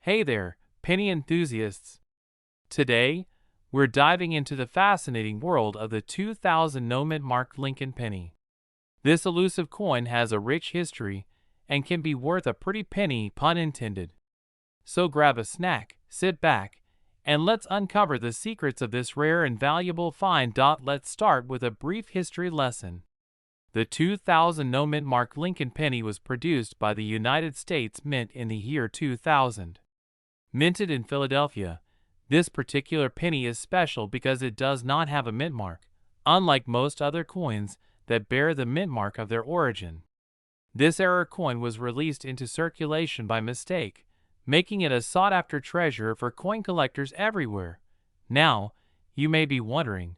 Hey there, penny enthusiasts! Today, we're diving into the fascinating world of the 2000 no-mint marked Lincoln penny. This elusive coin has a rich history and can be worth a pretty penny, pun intended. So grab a snack, sit back, and let's uncover the secrets of this rare and valuable find. Let's start with a brief history lesson. The 2000 no-mint marked Lincoln penny was produced by the United States Mint in the year 2000. Minted in Philadelphia, this particular penny is special because it does not have a mint mark, unlike most other coins that bear the mint mark of their origin. This error coin was released into circulation by mistake, making it a sought-after treasure for coin collectors everywhere. Now, you may be wondering,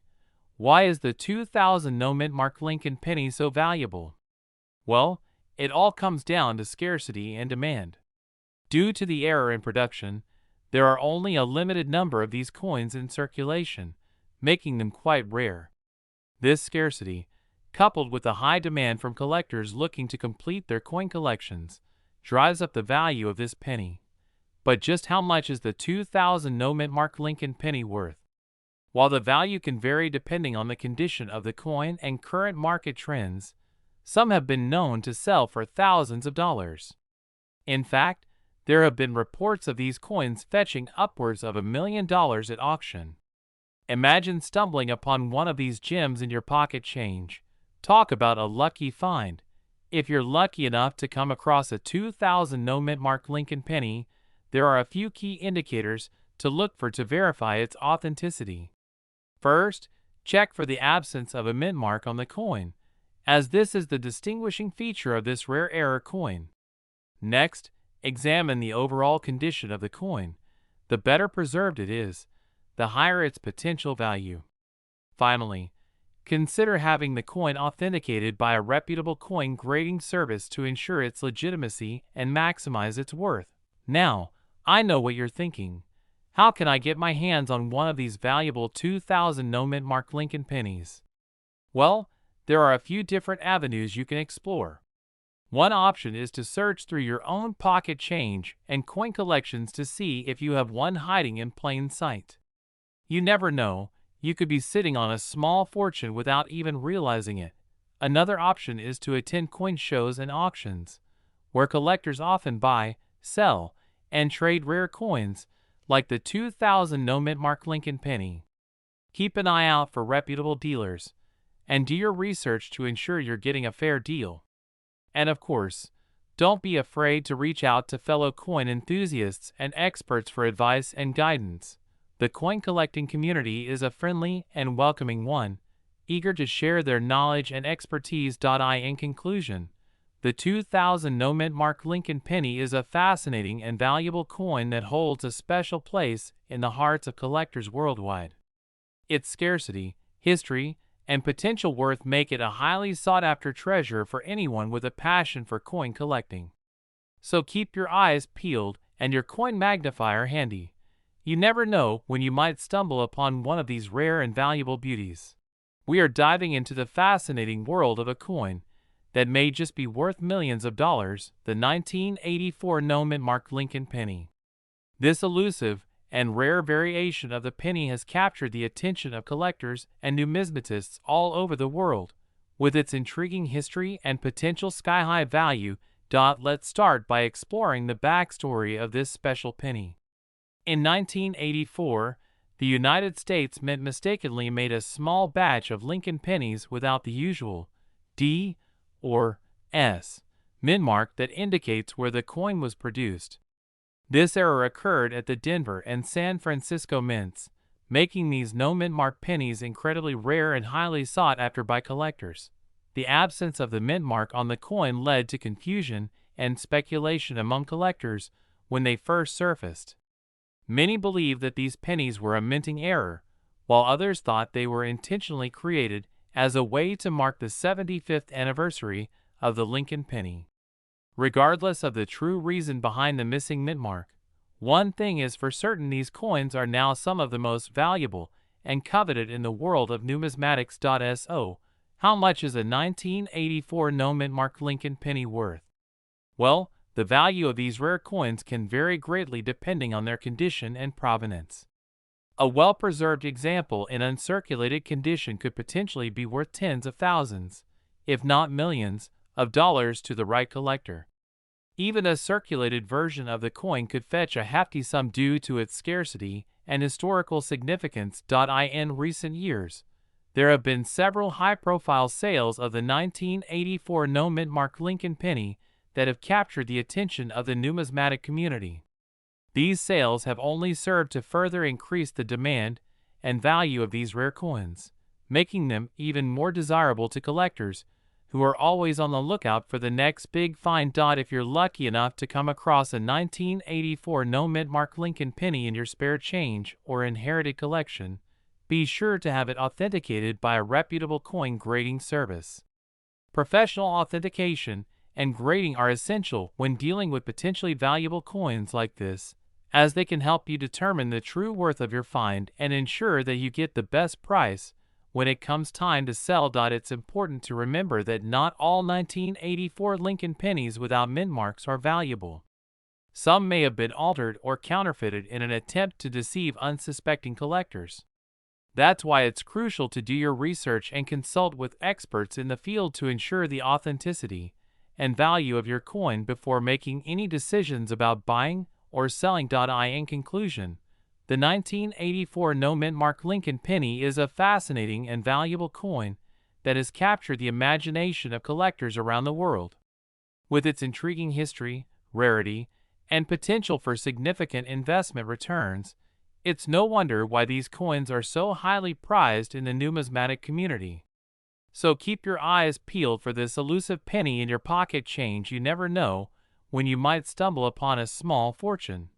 why is the 2000 no-mint mark Lincoln penny so valuable? Well, it all comes down to scarcity and demand. Due to the error in production, there are only a limited number of these coins in circulation, making them quite rare. This scarcity, coupled with the high demand from collectors looking to complete their coin collections, drives up the value of this penny. But just how much is the 2000 no-mint mark Lincoln penny worth? While the value can vary depending on the condition of the coin and current market trends, some have been known to sell for thousands of dollars. In fact, there have been reports of these coins fetching upwards of $1 million at auction. Imagine stumbling upon one of these gems in your pocket change. Talk about a lucky find. If you're lucky enough to come across a 2000 no-mint mark Lincoln penny, there are a few key indicators to look for to verify its authenticity. First, check for the absence of a mint mark on the coin, as this is the distinguishing feature of this rare error coin. Next, examine the overall condition of the coin. The better preserved it is, the higher its potential value. Finally, consider having the coin authenticated by a reputable coin grading service to ensure its legitimacy and maximize its worth. Now, I know what you're thinking. How can I get my hands on one of these valuable 2000 no-mint mark Lincoln pennies? Well, there are a few different avenues you can explore. One option is to search through your own pocket change and coin collections to see if you have one hiding in plain sight. You never know, you could be sitting on a small fortune without even realizing it. Another option is to attend coin shows and auctions, where collectors often buy, sell, and trade rare coins, like the 2000 no-mint mark Lincoln penny. Keep an eye out for reputable dealers, and do your research to ensure you're getting a fair deal. And of course, don't be afraid to reach out to fellow coin enthusiasts and experts for advice and guidance. The coin collecting community is a friendly and welcoming one, eager to share their knowledge and expertise. In conclusion, the 2000 no-mint mark Lincoln penny is a fascinating and valuable coin that holds a special place in the hearts of collectors worldwide. Its scarcity, history, and potential worth make it a highly sought-after treasure for anyone with a passion for coin collecting. So keep your eyes peeled and your coin magnifier handy. You never know when you might stumble upon one of these rare and valuable beauties. We are diving into the fascinating world of a coin that may just be worth millions of dollars, the 1984 no-mint mark Lincoln penny. This elusive and rare variation of the penny has captured the attention of collectors and numismatists all over the world, with its intriguing history and potential sky-high value. Let's start by exploring the backstory of this special penny. In 1984, the United States Mint mistakenly made a small batch of Lincoln pennies without the usual D or S mint mark that indicates where the coin was produced. This error occurred at the Denver and San Francisco mints, making these no-mint mark pennies incredibly rare and highly sought after by collectors. The absence of the mint mark on the coin led to confusion and speculation among collectors when they first surfaced. Many believed that these pennies were a minting error, while others thought they were intentionally created as a way to mark the 75th anniversary of the Lincoln penny. Regardless of the true reason behind the missing mint mark, one thing is for certain: these coins are now some of the most valuable and coveted in the world of numismatics. So, how much is a 1984 no mint mark Lincoln penny worth? Well, The value of these rare coins can vary greatly depending on their condition and provenance. A well-preserved example in uncirculated condition could potentially be worth tens of thousands, if not millions, of dollars to the right collector. Even a circulated version of the coin could fetch a hefty sum due to its scarcity and historical significance. In recent years, there have been several high-profile sales of the 1984 no-mint mark Lincoln penny that have captured the attention of the numismatic community. These sales have only served to further increase the demand and value of these rare coins, making them even more desirable to collectors who are always on the lookout for the next big find. If you're lucky enough to come across a 1984 no-mint mark Lincoln penny in your spare change or inherited collection, be sure to have it authenticated by a reputable coin grading service. Professional authentication and grading are essential when dealing with potentially valuable coins like this, as they can help you determine the true worth of your find and ensure that you get the best price when it comes time to sell. It's important to remember that not all 1984 Lincoln pennies without mint marks are valuable. Some may have been altered or counterfeited in an attempt to deceive unsuspecting collectors. That's why it's crucial to do your research and consult with experts in the field to ensure the authenticity and value of your coin before making any decisions about buying or selling. In conclusion, the 1984 no-mint mark Lincoln penny is a fascinating and valuable coin that has captured the imagination of collectors around the world. With its intriguing history, rarity, and potential for significant investment returns, it's no wonder why these coins are so highly prized in the numismatic community. So keep your eyes peeled for this elusive penny in your pocket change. You never know when you might stumble upon a small fortune.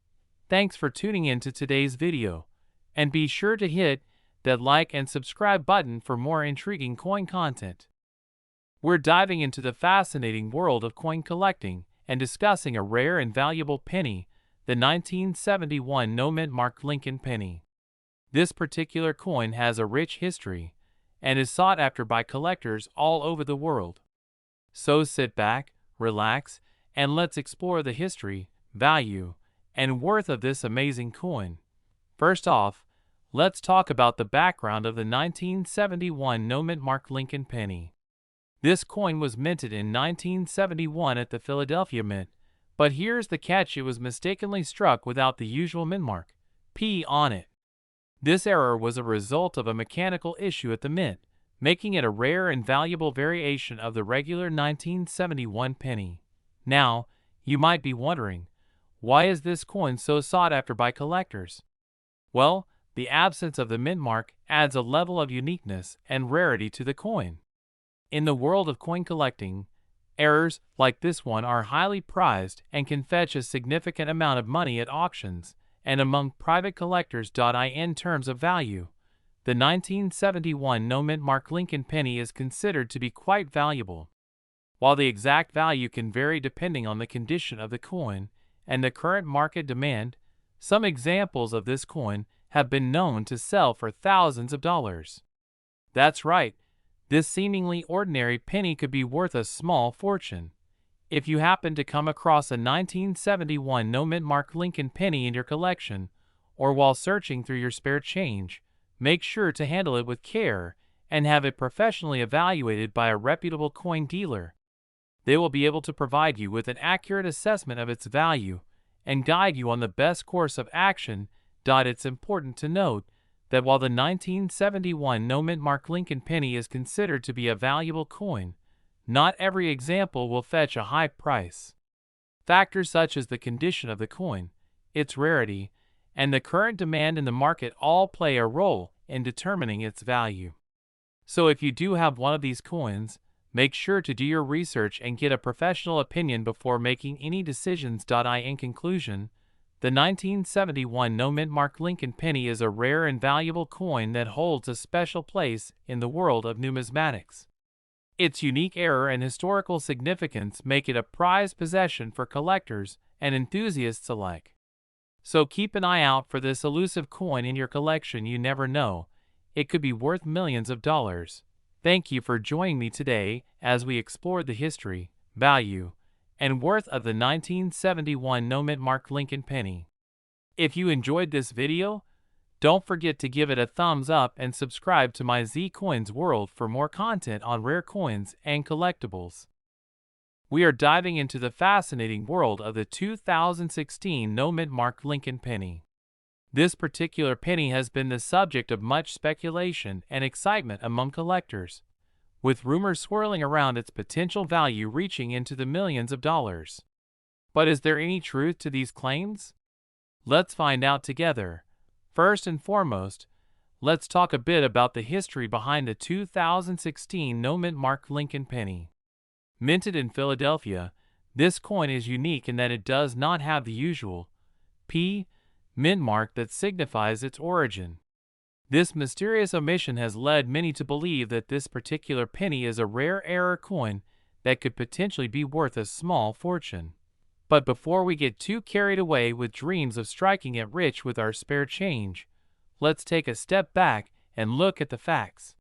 Thanks for tuning in to today's video, and be sure to hit that like and subscribe button for more intriguing coin content. We're diving into the fascinating world of coin collecting and discussing a rare and valuable penny, the 1971 no-mint mark Lincoln penny. This particular coin has a rich history and is sought after by collectors all over the world. So sit back, relax, and let's explore the history, value, and worth of this amazing coin. First off, let's talk about the background of the 1971 no-mint mark Lincoln penny. This coin was minted in 1971 at the Philadelphia Mint, but here's the catch: it was mistakenly struck without the usual mint mark, P, on it. This error was a result of a mechanical issue at the mint, making it a rare and valuable variation of the regular 1971 penny. Now, you might be wondering, why is this coin so sought after by collectors? Well, the absence of the mint mark adds a level of uniqueness and rarity to the coin. In the world of coin collecting, errors like this one are highly prized and can fetch a significant amount of money at auctions and among private collectors. In terms of value, the 1971 no-mint mark Lincoln penny is considered to be quite valuable. While the exact value can vary depending on the condition of the coin and the current market demand, some examples of this coin have been known to sell for thousands of dollars. That's right, this seemingly ordinary penny could be worth a small fortune. If you happen to come across a 1971 no-mint mark Lincoln penny in your collection, or while searching through your spare change, make sure to handle it with care and have it professionally evaluated by a reputable coin dealer. They will be able to provide you with an accurate assessment of its value and guide you on the best course of action. It's important to note that while the 1971 no-mint mark Lincoln penny is considered to be a valuable coin, not every example will fetch a high price. Factors such as the condition of the coin, its rarity, and the current demand in the market all play a role in determining its value. So if you do have one of these coins, make sure to do your research and get a professional opinion before making any decisions. In conclusion, the 1971 no-mint mark Lincoln penny is a rare and valuable coin that holds a special place in the world of numismatics. Its unique era and historical significance make it a prized possession for collectors and enthusiasts alike. So keep an eye out for this elusive coin in your collection. You never know, it could be worth millions of dollars. Thank you for joining me today as we explored the history, value, and worth of the 1971 no-mint mark Lincoln penny. If you enjoyed this video, don't forget to give it a thumbs up and subscribe to my Z Coins World for more content on rare coins and collectibles. We are diving into the fascinating world of the 2016 no-mint mark Lincoln penny. This particular penny has been the subject of much speculation and excitement among collectors, with rumors swirling around its potential value reaching into the millions of dollars. But is there any truth to these claims? Let's find out together. First and foremost, let's talk a bit about the history behind the 2016 no-mint mark Lincoln penny. Minted in Philadelphia, this coin is unique in that it does not have the usual P mint mark that signifies its origin. This mysterious omission has led many to believe that this particular penny is a rare error coin that could potentially be worth a small fortune. But before we get too carried away with dreams of striking it rich with our spare change, let's take a step back and look at the facts.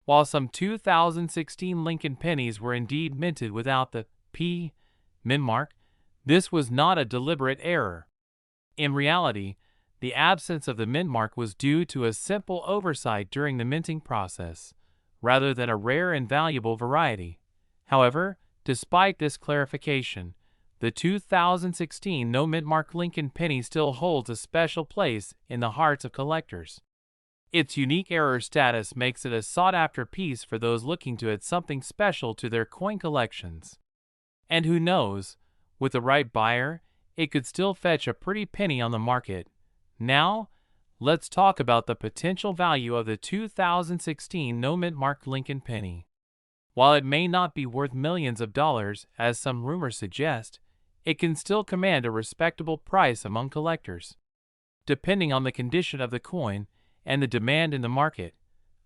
While some 2016 Lincoln pennies were indeed minted without the P mint mark, this was not a deliberate error. In reality, the absence of the mint mark was due to a simple oversight during the minting process, rather than a rare and valuable variety. However, despite this clarification, the 2016 no-mint mark Lincoln penny still holds a special place in the hearts of collectors. Its unique error status makes it a sought-after piece for those looking to add something special to their coin collections. And who knows, with the right buyer, it could still fetch a pretty penny on the market. Now, let's talk about the potential value of the 2016 no-mint mark Lincoln penny. While it may not be worth millions of dollars, as some rumors suggest, it can still command a respectable price among collectors. Depending on the condition of the coin and the demand in the market,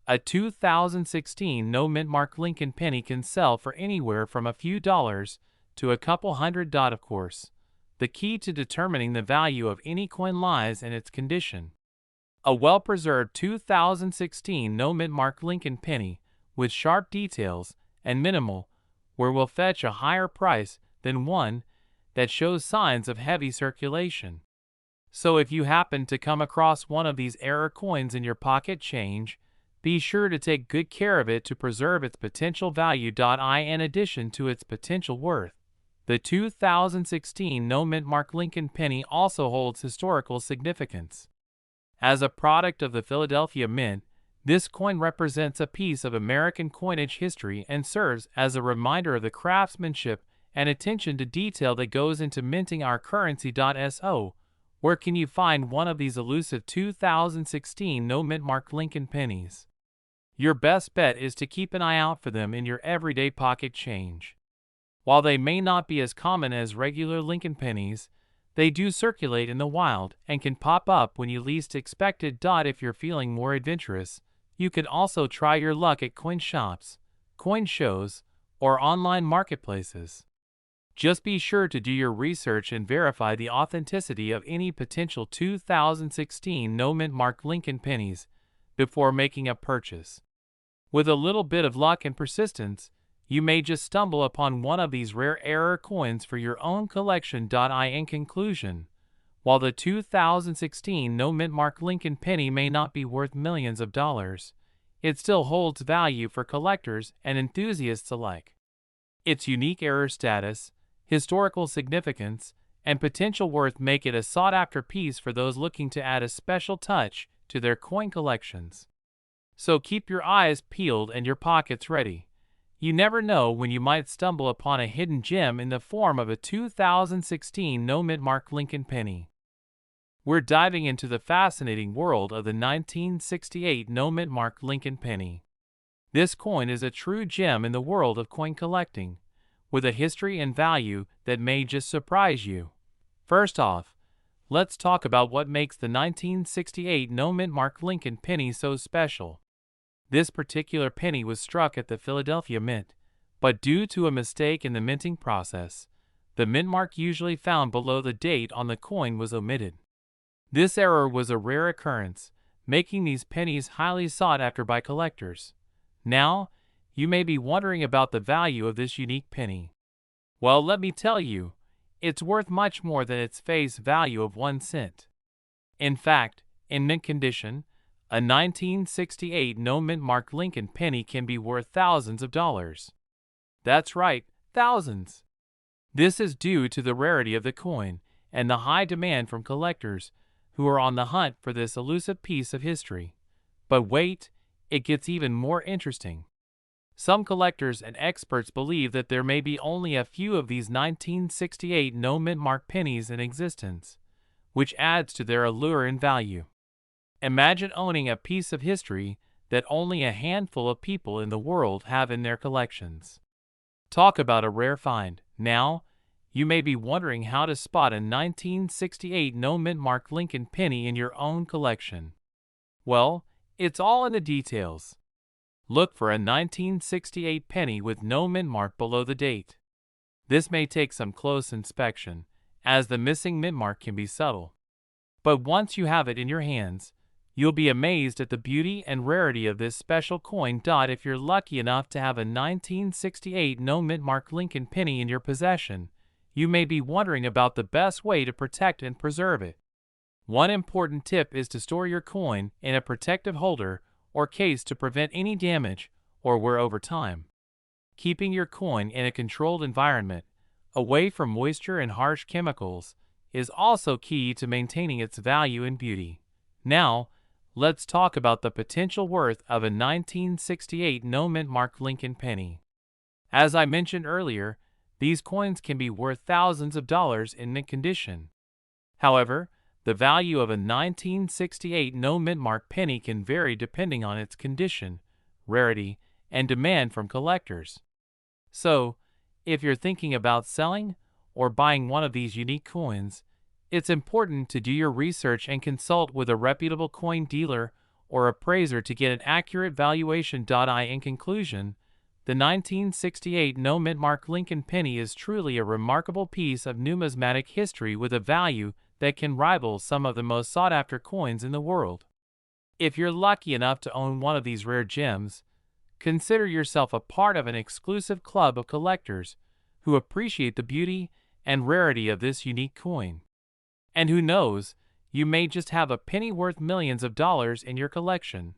a 2016 no-mint mark Lincoln penny can sell for anywhere from a few dollars to a couple $100. Of course, the key to determining the value of any coin lies in its condition. A well-preserved 2016 no-mint mark Lincoln penny with sharp details and minimal wear will fetch a higher price than one that shows signs of heavy circulation. So if you happen to come across one of these error coins in your pocket change, be sure to take good care of it to preserve its potential value. In addition to its potential worth, the 2016 no-mint mark Lincoln penny also holds historical significance. As a product of the Philadelphia Mint, this coin represents a piece of American coinage history and serves as a reminder of the craftsmanship and attention to detail that goes into minting our currency. So, where can you find one of these elusive 2016 no-mint mark Lincoln pennies? Your best bet is to keep an eye out for them in your everyday pocket change. While they may not be as common as regular Lincoln pennies, they do circulate in the wild and can pop up when you least expect it. If you're feeling more adventurous, you can also try your luck at coin shops, coin shows, or online marketplaces. Just be sure to do your research and verify the authenticity of any potential 2016 no-mint mark Lincoln pennies before making a purchase. With a little bit of luck and persistence, you may just stumble upon one of these rare error coins for your own collection. In conclusion, while the 2016 no-mint mark Lincoln penny may not be worth millions of dollars, it still holds value for collectors and enthusiasts alike. Its unique error status, historical significance, and potential worth make it a sought-after piece for those looking to add a special touch to their coin collections. So keep your eyes peeled and your pockets ready. You never know when you might stumble upon a hidden gem in the form of a 2016 no-mint mark Lincoln penny. We're diving into the fascinating world of the 1968 no-mint mark Lincoln penny. This coin is a true gem in the world of coin collecting, with a history and value that may just surprise you. First off, let's talk about what makes the 1968 no-mint mark Lincoln penny so special. This particular penny was struck at the Philadelphia Mint, but due to a mistake in the minting process, the mint mark usually found below the date on the coin was omitted. This error was a rare occurrence, making these pennies highly sought after by collectors. Now, you may be wondering about the value of this unique penny. Well, let me tell you, it's worth much more than its face value of 1 cent. In fact, in mint condition, a 1968 no-mint mark Lincoln penny can be worth thousands of dollars. That's right, thousands. This is due to the rarity of the coin and the high demand from collectors who are on the hunt for this elusive piece of history. But wait, it gets even more interesting. Some collectors and experts believe that there may be only a few of these 1968 no-mint mark pennies in existence, which adds to their allure and value. Imagine owning a piece of history that only a handful of people in the world have in their collections. Talk about a rare find. Now, you may be wondering how to spot a 1968 no-mint mark Lincoln penny in your own collection. Well, it's all in the details. Look for a 1968 penny with no mint mark below the date. This may take some close inspection, as the missing mint mark can be subtle. But once you have it in your hands, you'll be amazed at the beauty and rarity of this special coin. If you're lucky enough to have a 1968 no mint mark Lincoln penny in your possession, you may be wondering about the best way to protect and preserve it. One important tip is to store your coin in a protective holder or case to prevent any damage or wear over time. Keeping your coin in a controlled environment, away from moisture and harsh chemicals, is also key to maintaining its value and beauty. Now, let's talk about the potential worth of a 1968 no mint mark Lincoln penny. As I mentioned earlier, these coins can be worth thousands of dollars in mint condition. However, the value of a 1968 no mint mark penny can vary depending on its condition, rarity, and demand from collectors. So, if you're thinking about selling or buying one of these unique coins, it's important to do your research and consult with a reputable coin dealer or appraiser to get an accurate valuation. In conclusion, the 1968 no mint mark Lincoln penny is truly a remarkable piece of numismatic history with a value that can rival some of the most sought-after coins in the world. If you're lucky enough to own one of these rare gems, consider yourself a part of an exclusive club of collectors who appreciate the beauty and rarity of this unique coin. And who knows, you may just have a penny worth millions of dollars in your collection.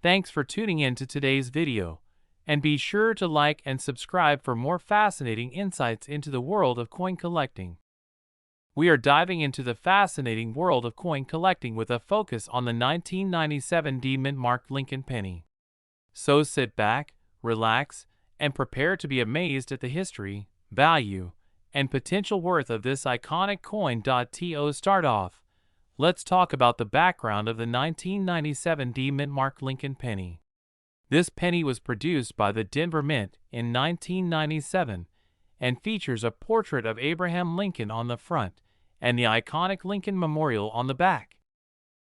Thanks for tuning in to today's video, and be sure to like and subscribe for more fascinating insights into the world of coin collecting. We are diving into the fascinating world of coin collecting with a focus on the 1997 mint mark Lincoln penny. So sit back, relax, and prepare to be amazed at the history, value, and potential worth of this iconic coin. To start off, let's talk about the background of the 1997 mint mark Lincoln penny. This penny was produced by the Denver Mint in 1997 and features a portrait of Abraham Lincoln on the front and the iconic Lincoln Memorial on the back.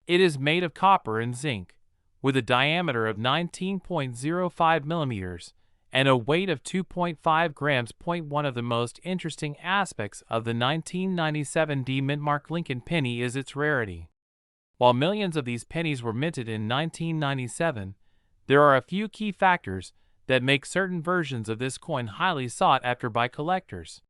It is made of copper and zinc, with a diameter of 19.05 millimeters and a weight of 2.5 grams. One of the most interesting aspects of the 1997 mint mark Lincoln penny is its rarity. While millions of these pennies were minted in 1997, there are a few key factors that make certain versions of this coin highly sought after by collectors.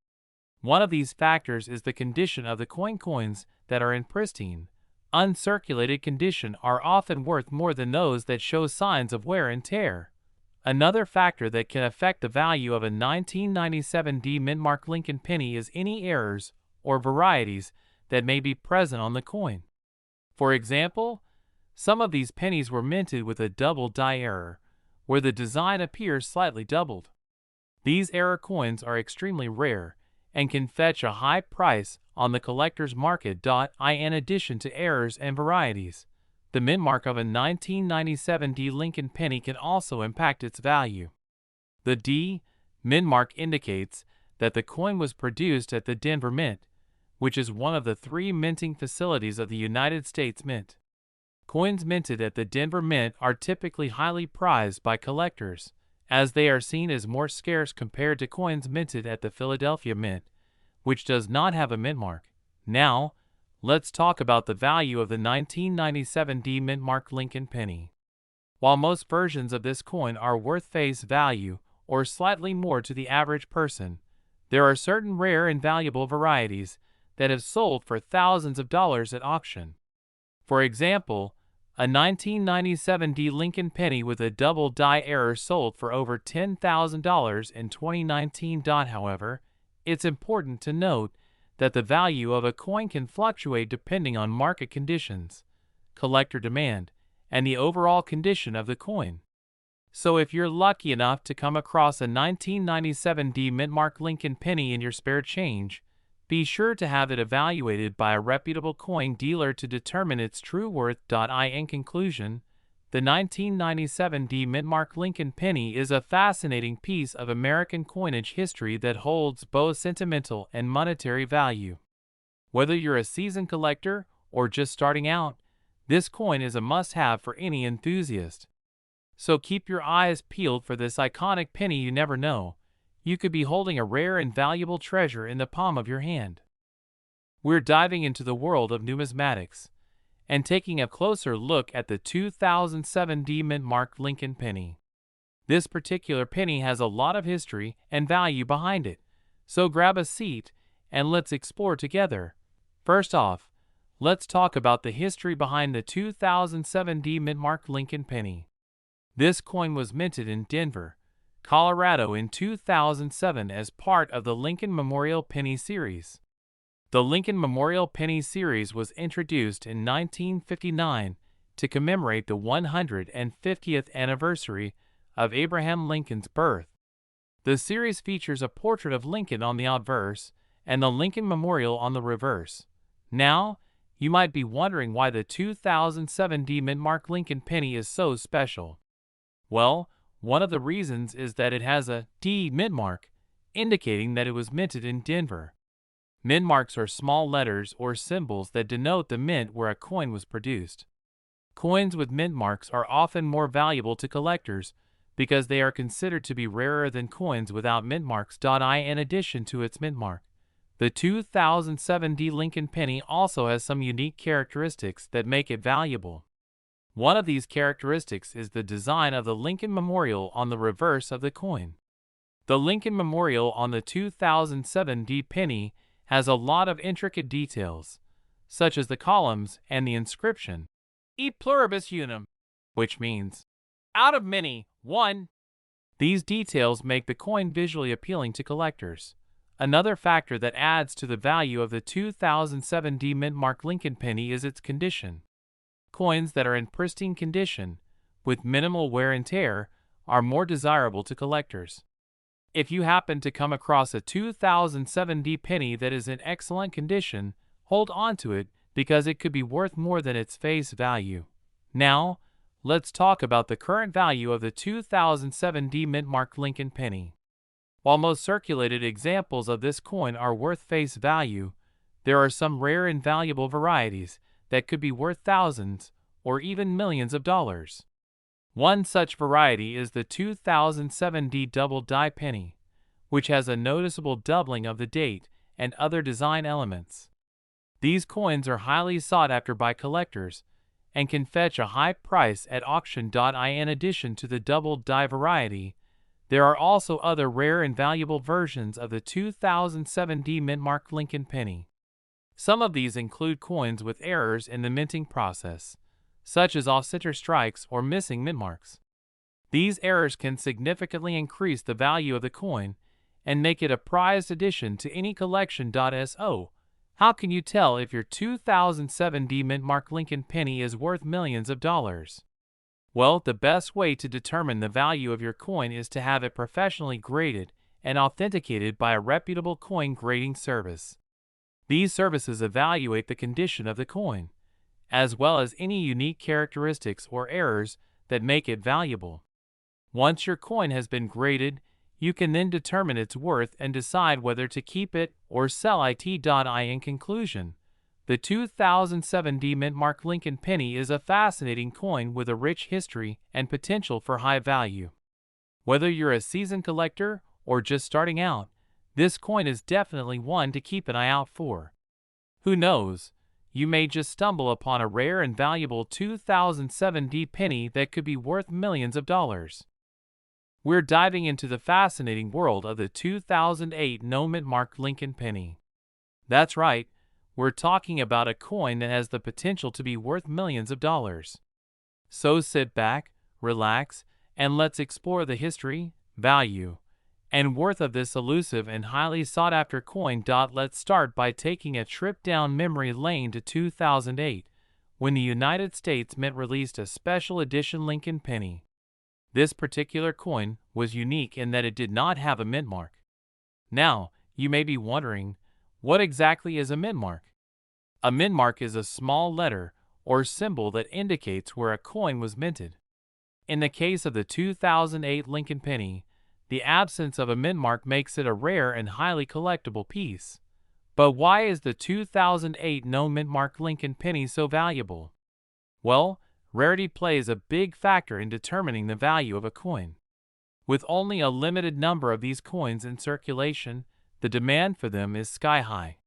One of these factors is the condition of the coin. Coins that are in pristine, uncirculated condition are often worth more than those that show signs of wear and tear. Another factor that can affect the value of a 1997 mint mark Lincoln penny is any errors or varieties that may be present on the coin. For example, some of these pennies were minted with a double die error, where the design appears slightly doubled. These error coins are extremely rare and can fetch a high price on the collector's market. In addition to errors and varieties, the mint mark of a 1997 Lincoln penny can also impact its value. The D mint mark indicates that the coin was produced at the Denver Mint, which is one of the 3 minting facilities of the United States Mint. Coins minted at the Denver Mint are typically highly prized by collectors, as they are seen as more scarce compared to coins minted at the Philadelphia Mint, which does not have a mint mark. Now, let's talk about the value of the 1997 mint mark Lincoln penny. While most versions of this coin are worth face value or slightly more to the average person, There are certain rare and valuable varieties that have sold for thousands of dollars at auction. For example, a 1997 D Lincoln penny with a double die error sold for over $10,000 in 2019. However, it's important to note that the value of a coin can fluctuate depending on market conditions, collector demand, and the overall condition of the coin. So if you're lucky enough to come across a 1997 D Mintmark Lincoln penny in your spare change, be sure to have it evaluated by a reputable coin dealer to determine its true worth. In conclusion, the 1997 D Mintmark Lincoln penny is a fascinating piece of American coinage history that holds both sentimental and monetary value. Whether you're a seasoned collector or just starting out, this coin is a must-have for any enthusiast. So keep your eyes peeled for this iconic penny. You never know, you could be holding a rare and valuable treasure in the palm of your hand. We're diving into the world of numismatics and taking a closer look at the 2007 D Mintmark Lincoln penny. This particular penny has a lot of history and value behind it, so grab a seat and let's explore together. First off, let's talk about the history behind the 2007 D Mintmark Lincoln penny. This coin was minted in Denver, Colorado in 2007 as part of the Lincoln Memorial Penny Series. The Lincoln Memorial Penny Series was introduced in 1959 to commemorate the 150th anniversary of Abraham Lincoln's birth. The series features a portrait of Lincoln on the obverse and the Lincoln Memorial on the reverse. Now, you might be wondering why the 2007 D Mintmark Lincoln penny is so special. Well, one of the reasons is that it has a D mintmark, indicating that it was minted in Denver. Mintmarks are small letters or symbols that denote the mint where a coin was produced. Coins with mintmarks are often more valuable to collectors because they are considered to be rarer than coins without mintmarks. In addition to its mintmark, the 2007 D Lincoln penny also has some unique characteristics that make it valuable. One of these characteristics is the design of the Lincoln Memorial on the reverse of the coin. The Lincoln Memorial on the 2007 D penny has a lot of intricate details, such as the columns and the inscription, E pluribus unum, which means, out of many, one. These details make the coin visually appealing to collectors. Another factor that adds to the value of the 2007 D Mintmark Lincoln penny is its condition. Coins that are in pristine condition, with minimal wear and tear, are more desirable to collectors. If you happen to come across a 2007 D penny that is in excellent condition, hold on to it because it could be worth more than its face value. Now, let's talk about the current value of the 2007 D Mintmark Lincoln penny. While most circulated examples of this coin are worth face value, there are some rare and valuable varieties that could be worth thousands or even millions of dollars. One such variety is the 2007 D double die penny, which has a noticeable doubling of the date and other design elements. These coins are highly sought after by collectors and can fetch a high price at auction. In addition to the double die variety, there are also other rare and valuable versions of the 2007 D Mintmark Lincoln penny. Some of these include coins with errors in the minting process, such as off-center strikes or missing mintmarks. These errors can significantly increase the value of the coin and make it a prized addition to any collection. So, how can you tell if your 2007 D Mintmark Lincoln penny is worth millions of dollars? Well, the best way to determine the value of your coin is to have it professionally graded and authenticated by a reputable coin grading service. These services evaluate the condition of the coin, as well as any unique characteristics or errors that make it valuable. Once your coin has been graded, you can then determine its worth and decide whether to keep it or sell it. In conclusion, the 2007 D Mintmark Lincoln penny is a fascinating coin with a rich history and potential for high value. Whether you're a seasoned collector or just starting out, this coin is definitely one to keep an eye out for. Who knows, you may just stumble upon a rare and valuable 2007 D penny that could be worth millions of dollars. we're diving into the fascinating world of the 2008 no-mint-mark Lincoln penny. That's right, we're talking about a coin that has the potential to be worth millions of dollars. So sit back, relax, and let's explore the history, value, and worth of this elusive and highly sought-after coin. Let's start by taking a trip down memory lane to 2008, when the United States Mint released a special edition Lincoln penny. This particular coin was unique in that it did not have a mint mark. Now, you may be wondering, what exactly is a mint mark? A mint mark is a small letter or symbol that indicates where a coin was minted. In the case of the 2008 Lincoln penny, the absence of a mint mark makes it a rare and highly collectible piece. But why is the 2008 no mint mark Lincoln penny so valuable? Well, rarity plays a big factor in determining the value of a coin. With only a limited number of these coins in circulation, the demand for them is sky high.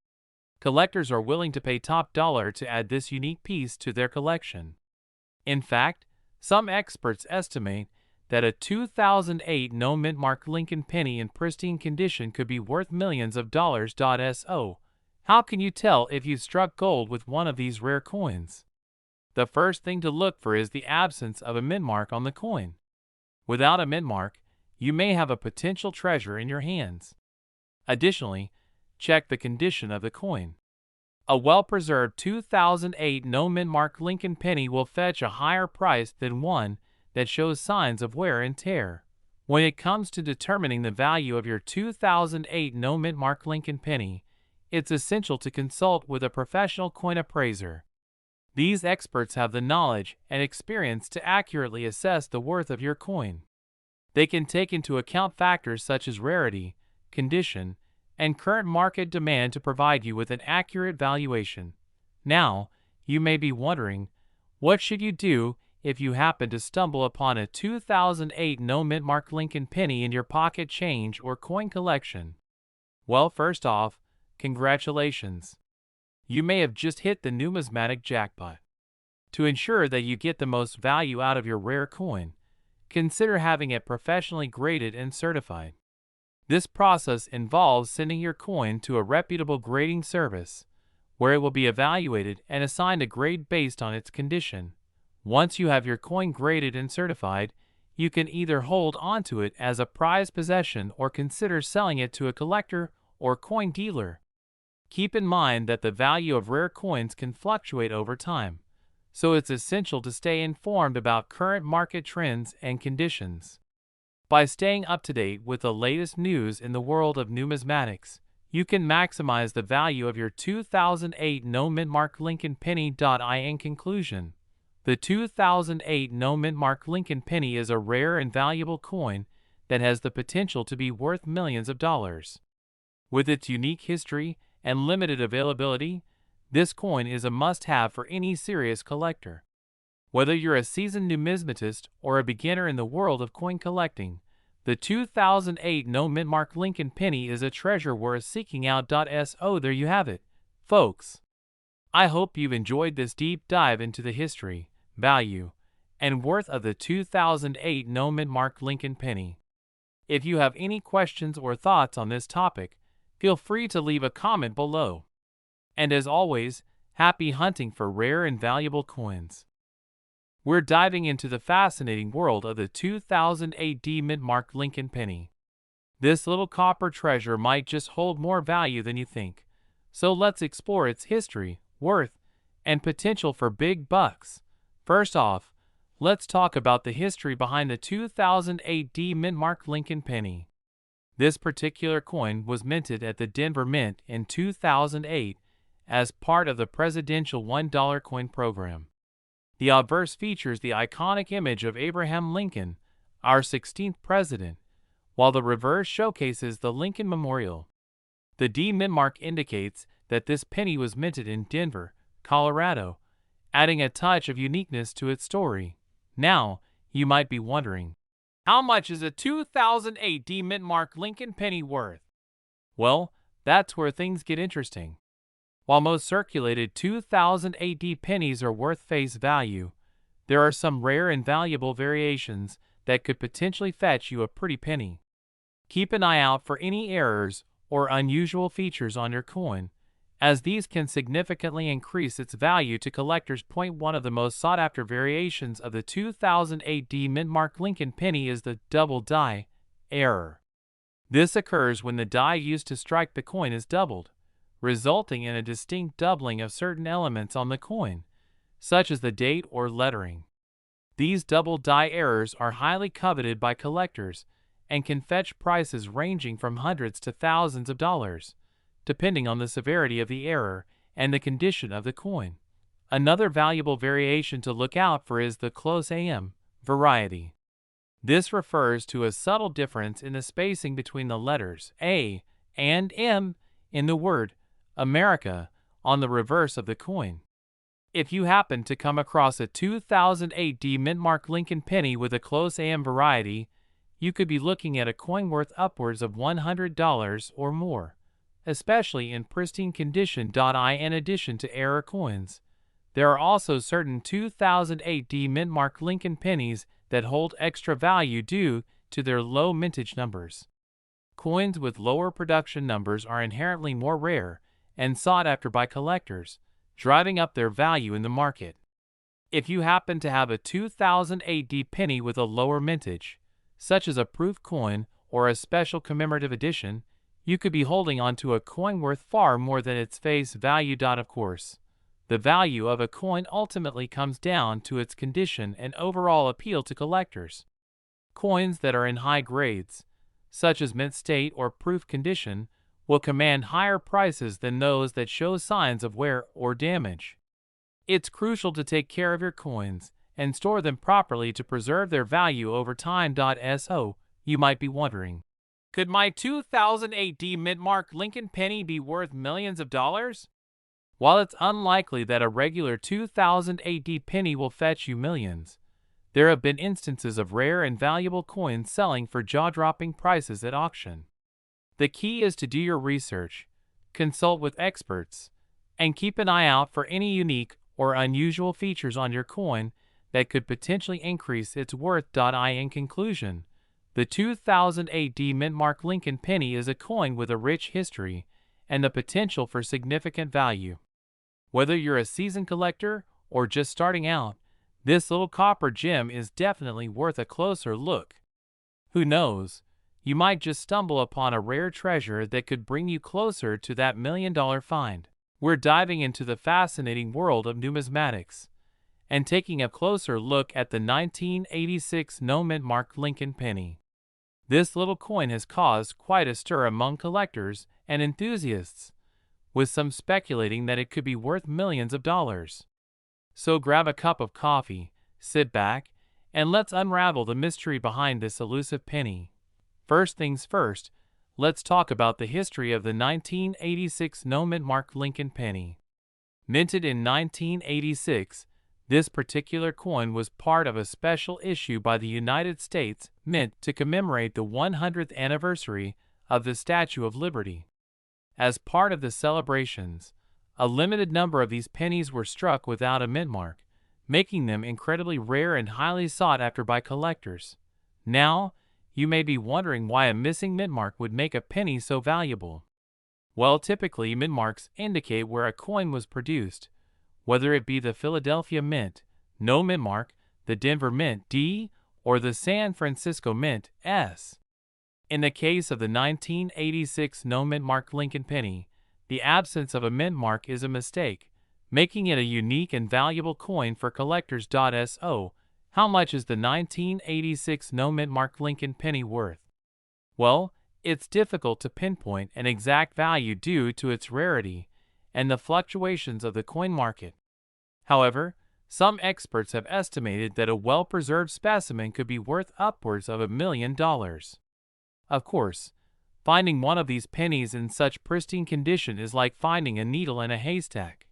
Collectors are willing to pay top dollar to add this unique piece to their collection. In fact, some experts estimate that a 2008 no mint mark Lincoln penny in pristine condition could be worth millions of dollars. So, how can you tell if you've struck gold with one of these rare coins? The first thing to look for is the absence of a mint mark on the coin. Without a mint mark, you may have a potential treasure in your hands. Additionally, check the condition of the coin. A well-preserved 2008 no mint mark Lincoln penny will fetch a higher price than one that shows signs of wear and tear. When it comes to determining the value of your 2008 no mint mark Lincoln penny, it's essential to consult with a professional coin appraiser. These experts have the knowledge and experience to accurately assess the worth of your coin. They can take into account factors such as rarity, condition, and current market demand to provide you with an accurate valuation. Now, you may be wondering, what should you do if you happen to stumble upon a 2008 no mint mark Lincoln penny in your pocket change or coin collection? Well, first off, congratulations. You may have just hit the numismatic jackpot. To ensure that you get the most value out of your rare coin, consider having it professionally graded and certified. This process involves sending your coin to a reputable grading service, where it will be evaluated and assigned a grade based on its condition. Once you have your coin graded and certified, you can either hold onto it as a prized possession or consider selling it to a collector or coin dealer. Keep in mind that the value of rare coins can fluctuate over time, so it's essential to stay informed about current market trends and conditions. By staying up to date with the latest news in the world of numismatics, you can maximize the value of your 2008 no mint mark Lincoln penny. In conclusion, the 2008 no mint mark Lincoln penny is a rare and valuable coin that has the potential to be worth millions of dollars. With its unique history and limited availability, this coin is a must-have for any serious collector. Whether you're a seasoned numismatist or a beginner in the world of coin collecting, the 2008 no mint mark Lincoln penny is a treasure worth seeking out. So there you have it, folks. I hope you've enjoyed this deep dive into the history, value, and worth of the 2008 no mint mark Lincoln penny. If you have any questions or thoughts on this topic, feel free to leave a comment below. And as always, happy hunting for rare and valuable coins. We're diving into the fascinating world of the 2008 mint mark Lincoln penny. This little copper treasure might just hold more value than you think, so let's explore its history, worth, and potential for big bucks. First off, let's talk about the history behind the 2008 mint mark Lincoln penny. This particular coin was minted at the Denver Mint in 2008 as part of the presidential $1 coin program. The obverse features the iconic image of Abraham Lincoln, our 16th president, while the reverse showcases the Lincoln Memorial. The D mint mark indicates that this penny was minted in Denver, Colorado, adding a touch of uniqueness to its story. Now, you might be wondering, how much is a 2008 D mint mark Lincoln penny worth? Well, that's where things get interesting. While most circulated 2008 pennies are worth face value, there are some rare and valuable variations that could potentially fetch you a pretty penny. Keep an eye out for any errors or unusual features on your coin, as these can significantly increase its value to collectors. One of the most sought-after variations of the 2008 mint-mark Lincoln penny is the double die error. This occurs when the die used to strike the coin is doubled, resulting in a distinct doubling of certain elements on the coin, such as the date or lettering. These double die errors are highly coveted by collectors and can fetch prices ranging from hundreds to thousands of dollars, depending on the severity of the error and the condition of the coin. Another valuable variation to look out for is the close AM variety. This refers to a subtle difference in the spacing between the letters A and M in the word America on the reverse of the coin. If you happen to come across a 2008 mint-mark Lincoln penny with a close AM variety, you could be looking at a coin worth upwards of $100 or more, especially in pristine condition. In addition to error coins, there are also certain 2008 mint-mark Lincoln pennies that hold extra value due to their low mintage numbers. Coins with lower production numbers are inherently more rare and sought after by collectors, driving up their value in the market. If you happen to have a 2008 penny with a lower mintage, such as a proof coin or a special commemorative edition, you could be holding onto a coin worth far more than its face value. Of course, the value of a coin ultimately comes down to its condition and overall appeal to collectors. Coins that are in high grades, such as mint state or proof condition, will command higher prices than those that show signs of wear or damage. It's crucial to take care of your coins and store them properly to preserve their value over time. So, you might be wondering, could my 2008 mint-mark Lincoln penny be worth millions of dollars? While it's unlikely that a regular 2008 penny will fetch you millions, there have been instances of rare and valuable coins selling for jaw-dropping prices at auction. The key is to do your research, consult with experts, and keep an eye out for any unique or unusual features on your coin that could potentially increase its worth. In conclusion, the 2008 mint-mark Lincoln penny is a coin with a rich history and the potential for significant value. Whether you're a seasoned collector or just starting out, this little copper gem is definitely worth a closer look. Who knows, you might just stumble upon a rare treasure that could bring you closer to that million-dollar find. We're diving into the fascinating world of numismatics and taking a closer look at the 1986 mint-mark Lincoln penny. This little coin has caused quite a stir among collectors and enthusiasts, with some speculating that it could be worth millions of dollars. So grab a cup of coffee, sit back, and let's unravel the mystery behind this elusive penny. First things first, let's talk about the history of the 1986 mint-mark Lincoln penny. Minted in 1986, this particular coin was part of a special issue by the United States Mint to commemorate the 100th anniversary of the Statue of Liberty. As part of the celebrations, a limited number of these pennies were struck without a mint mark, making them incredibly rare and highly sought after by collectors. Now, you may be wondering why a missing mint mark would make a penny so valuable. Well, typically mint marks indicate where a coin was produced, whether it be the Philadelphia Mint, no mint mark, the Denver Mint D, or the San Francisco Mint S. In the case of the 1986 mint-mark Lincoln penny, the absence of a mint mark is a mistake, making it a unique and valuable coin for collectors. So, how much is the 1986 mint-mark Lincoln penny worth? Well, it's difficult to pinpoint an exact value due to its rarity and the fluctuations of the coin market. However, some experts have estimated that a well-preserved specimen could be worth upwards of $1 million. Of course, finding one of these pennies in such pristine condition is like finding a needle in a haystack.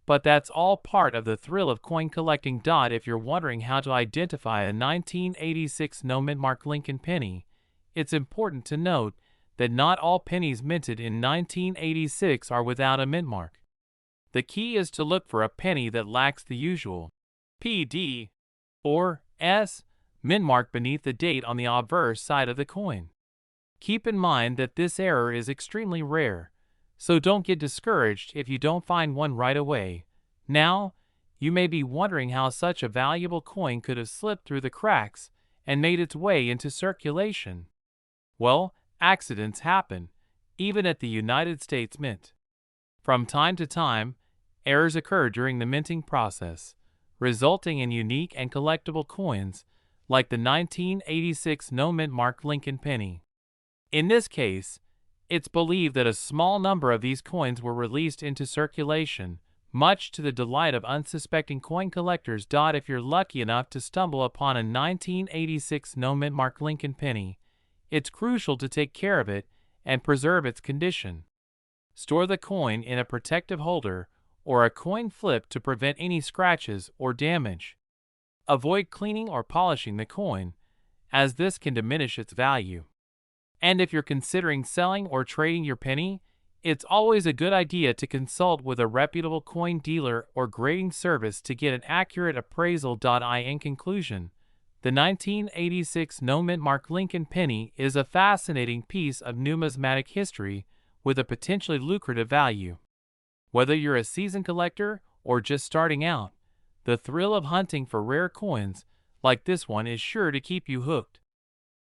But that's all part of the thrill of coin collecting. If you're wondering how to identify a 1986 mint-mark Lincoln penny, it's important to note that not all pennies minted in 1986 are without a mint mark. The key is to look for a penny that lacks the usual PD or S mint mark beneath the date on the obverse side of the coin. Keep in mind that this error is extremely rare, so don't get discouraged if you don't find one right away. Now, you may be wondering how such a valuable coin could have slipped through the cracks and made its way into circulation. Well, accidents happen, even at the United States Mint. From time to time, errors occur during the minting process, resulting in unique and collectible coins, like the 1986 no-mint mark Lincoln penny. In this case, it's believed that a small number of these coins were released into circulation, much to the delight of unsuspecting coin collectors. If you're lucky enough to stumble upon a 1986 no-mint mark Lincoln penny, it's crucial to take care of it and preserve its condition. Store the coin in a protective holder or a coin flip to prevent any scratches or damage. Avoid cleaning or polishing the coin, as this can diminish its value. And if you're considering selling or trading your penny, it's always a good idea to consult with a reputable coin dealer or grading service to get an accurate appraisal. In conclusion, the 1986 no-mint mark Lincoln penny is a fascinating piece of numismatic history with a potentially lucrative value. Whether you're a seasoned collector or just starting out, the thrill of hunting for rare coins like this one is sure to keep you hooked.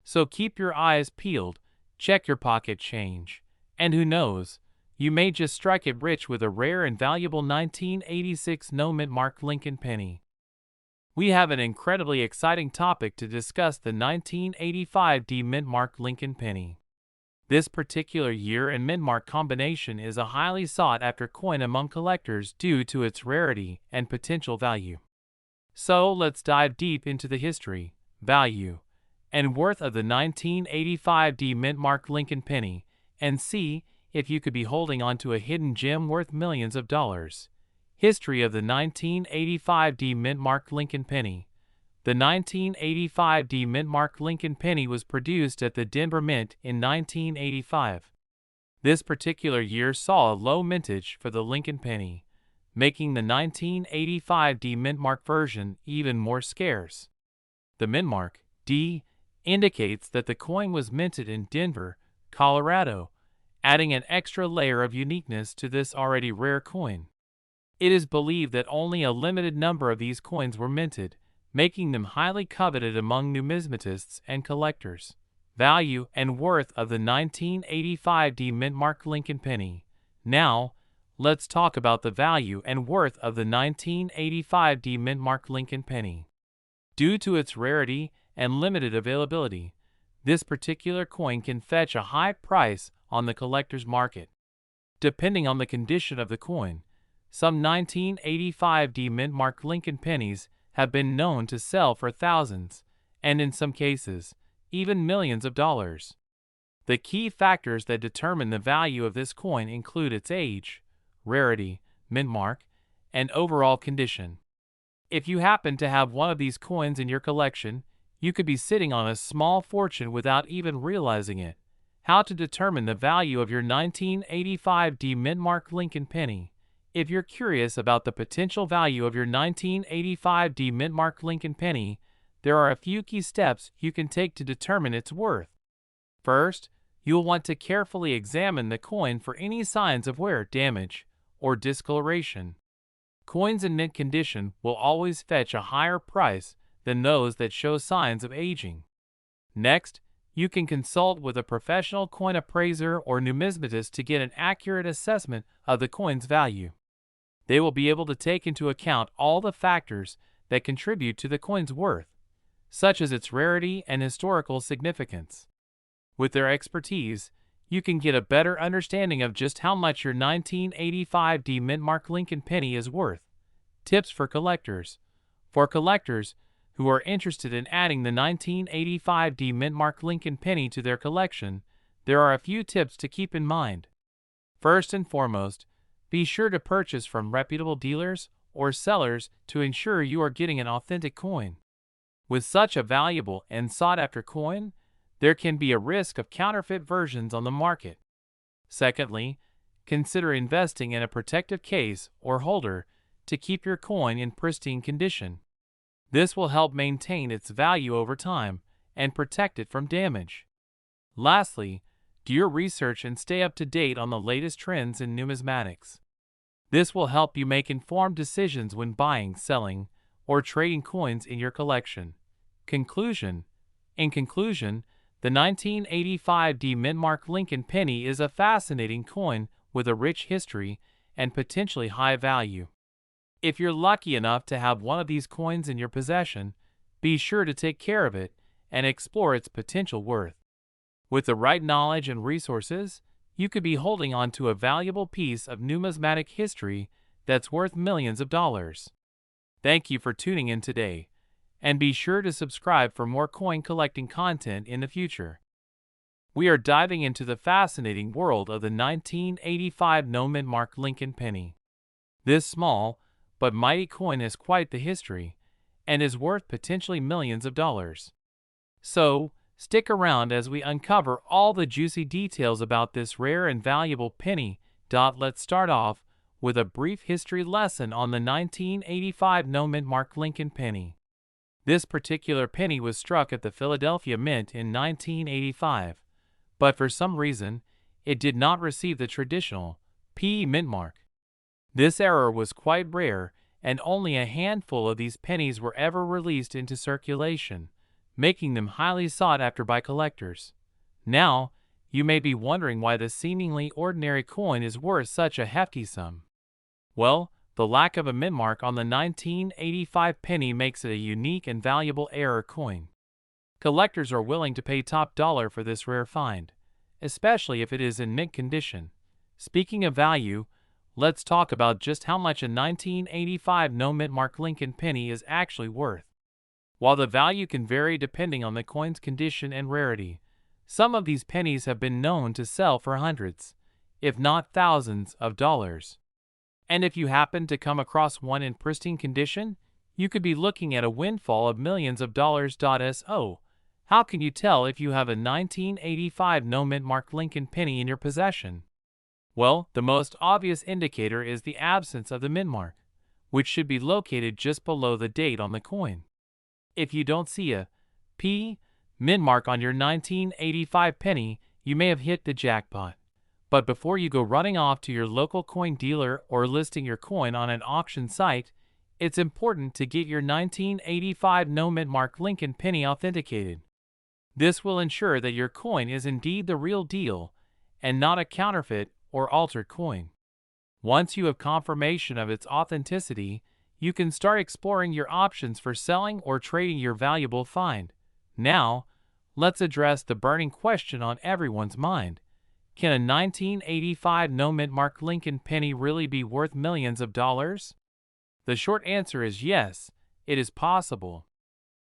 So keep your eyes peeled, check your pocket change, and who knows, you may just strike it rich with a rare and valuable 1986 no-mint mark Lincoln penny. We have an incredibly exciting topic to discuss: the 1985 mint mark Lincoln penny. This particular year and mint mark combination is a highly sought-after coin among collectors due to its rarity and potential value. So let's dive deep into the history, value, and worth of the 1985 mint mark Lincoln penny and see if you could be holding on to a hidden gem worth millions of dollars. History of the 1985 mint mark Lincoln penny. The 1985 mint mark Lincoln penny was produced at the Denver Mint in 1985. This particular year saw a low mintage for the Lincoln penny, making the 1985 mint mark version even more scarce. The mint mark D indicates that the coin was minted in Denver, Colorado, adding an extra layer of uniqueness to this already rare coin. It is believed that only a limited number of these coins were minted, making them highly coveted among numismatists and collectors. Value and worth of the 1985 mint mark Lincoln penny. Now, let's talk about the value and worth of the 1985 mint mark Lincoln penny. Due to its rarity and limited availability, this particular coin can fetch a high price on the collector's market. Depending on the condition of the coin, some 1985 mint mark Lincoln pennies have been known to sell for thousands, and in some cases, even millions of dollars. The key factors that determine the value of this coin include its age, rarity, mint mark, and overall condition. If you happen to have one of these coins in your collection, you could be sitting on a small fortune without even realizing it. How to determine the value of your 1985 mint mark Lincoln penny. If you're curious about the potential value of your 1985 mint mark Lincoln penny, there are a few key steps you can take to determine its worth. First, you'll want to carefully examine the coin for any signs of wear, damage, or discoloration. Coins in mint condition will always fetch a higher price than those that show signs of aging. Next, you can consult with a professional coin appraiser or numismatist to get an accurate assessment of the coin's value. They will be able to take into account all the factors that contribute to the coin's worth, such as its rarity and historical significance. With their expertise, you can get a better understanding of just how much your 1985 mint mark Lincoln penny is worth. Tips for collectors. For collectors who are interested in adding the 1985 mint mark Lincoln penny to their collection, there are a few tips to keep in mind. First and foremost, be sure to purchase from reputable dealers or sellers to ensure you are getting an authentic coin. With such a valuable and sought-after coin, there can be a risk of counterfeit versions on the market. Secondly, consider investing in a protective case or holder to keep your coin in pristine condition. This will help maintain its value over time and protect it from damage. Lastly, do your research and stay up to date on the latest trends in numismatics. This will help you make informed decisions when buying, selling, or trading coins in your collection. Conclusion. In conclusion, the 1985 Mintmark Lincoln penny is a fascinating coin with a rich history and potentially high value. If you're lucky enough to have one of these coins in your possession, be sure to take care of it and explore its potential worth. With the right knowledge and resources, you could be holding on to a valuable piece of numismatic history that's worth millions of dollars. Thank you for tuning in today, and be sure to subscribe for more coin collecting content in the future. We are diving into the fascinating world of the 1985 Mintmark Lincoln penny. This small but mighty coin has quite the history and is worth potentially millions of dollars. So, stick around as we uncover all the juicy details about this rare and valuable penny. Let's start off with a brief history lesson on the 1985 Mintmark Lincoln penny. This particular penny was struck at the Philadelphia Mint in 1985, but for some reason, it did not receive the traditional PE mint mark. This error was quite rare, and only a handful of these pennies were ever released into circulation, making them highly sought after by collectors. Now, you may be wondering why this seemingly ordinary coin is worth such a hefty sum. Well, the lack of a mint mark on the 1985 penny makes it a unique and valuable error coin. Collectors are willing to pay top dollar for this rare find, especially if it is in mint condition. Speaking of value, let's talk about just how much a 1985 Mintmark Lincoln penny is actually worth. While the value can vary depending on the coin's condition and rarity, some of these pennies have been known to sell for hundreds, if not thousands, of dollars. And if you happen to come across one in pristine condition, you could be looking at a windfall of millions of dollars. So, how can you tell if you have a 1985 Mintmark Lincoln penny in your possession? Well, the most obvious indicator is the absence of the mint mark, which should be located just below the date on the coin. If you don't see a P mint mark on your 1985 penny, you may have hit the jackpot. But before you go running off to your local coin dealer or listing your coin on an auction site, it's important to get your 1985 Mintmark Lincoln penny authenticated. This will ensure that your coin is indeed the real deal and not a counterfeit or altered coin. Once you have confirmation of its authenticity, you can start exploring your options for selling or trading your valuable find. Now, let's address the burning question on everyone's mind. Can a 1985 Mintmark Lincoln penny really be worth millions of dollars? The short answer is yes, it is possible.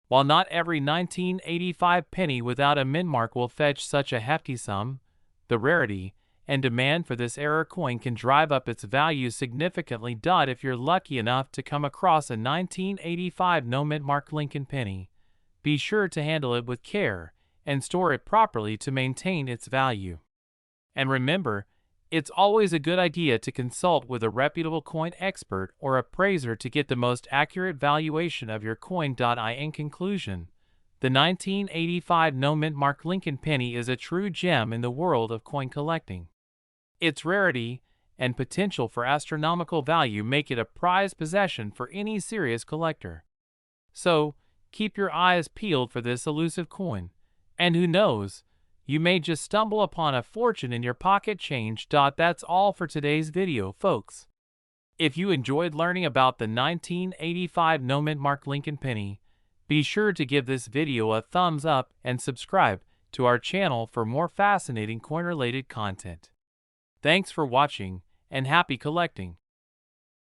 While not every 1985 penny without a mint mark will fetch such a hefty sum, the rarity and demand for this error coin can drive up its value significantly. If you're lucky enough to come across a 1985 Mintmark Lincoln penny, be sure to handle it with care and store it properly to maintain its value. And remember, it's always a good idea to consult with a reputable coin expert or appraiser to get the most accurate valuation of your coin. In conclusion, the 1985 Mintmark Lincoln penny is a true gem in the world of coin collecting. Its rarity and potential for astronomical value make it a prized possession for any serious collector. So, keep your eyes peeled for this elusive coin, and who knows, you may just stumble upon a fortune in your pocket change. That's all for today's video, folks. If you enjoyed learning about the 1985 Mintmark Lincoln penny, be sure to give this video a thumbs up and subscribe to our channel for more fascinating coin-related content. Thanks for watching, and happy collecting!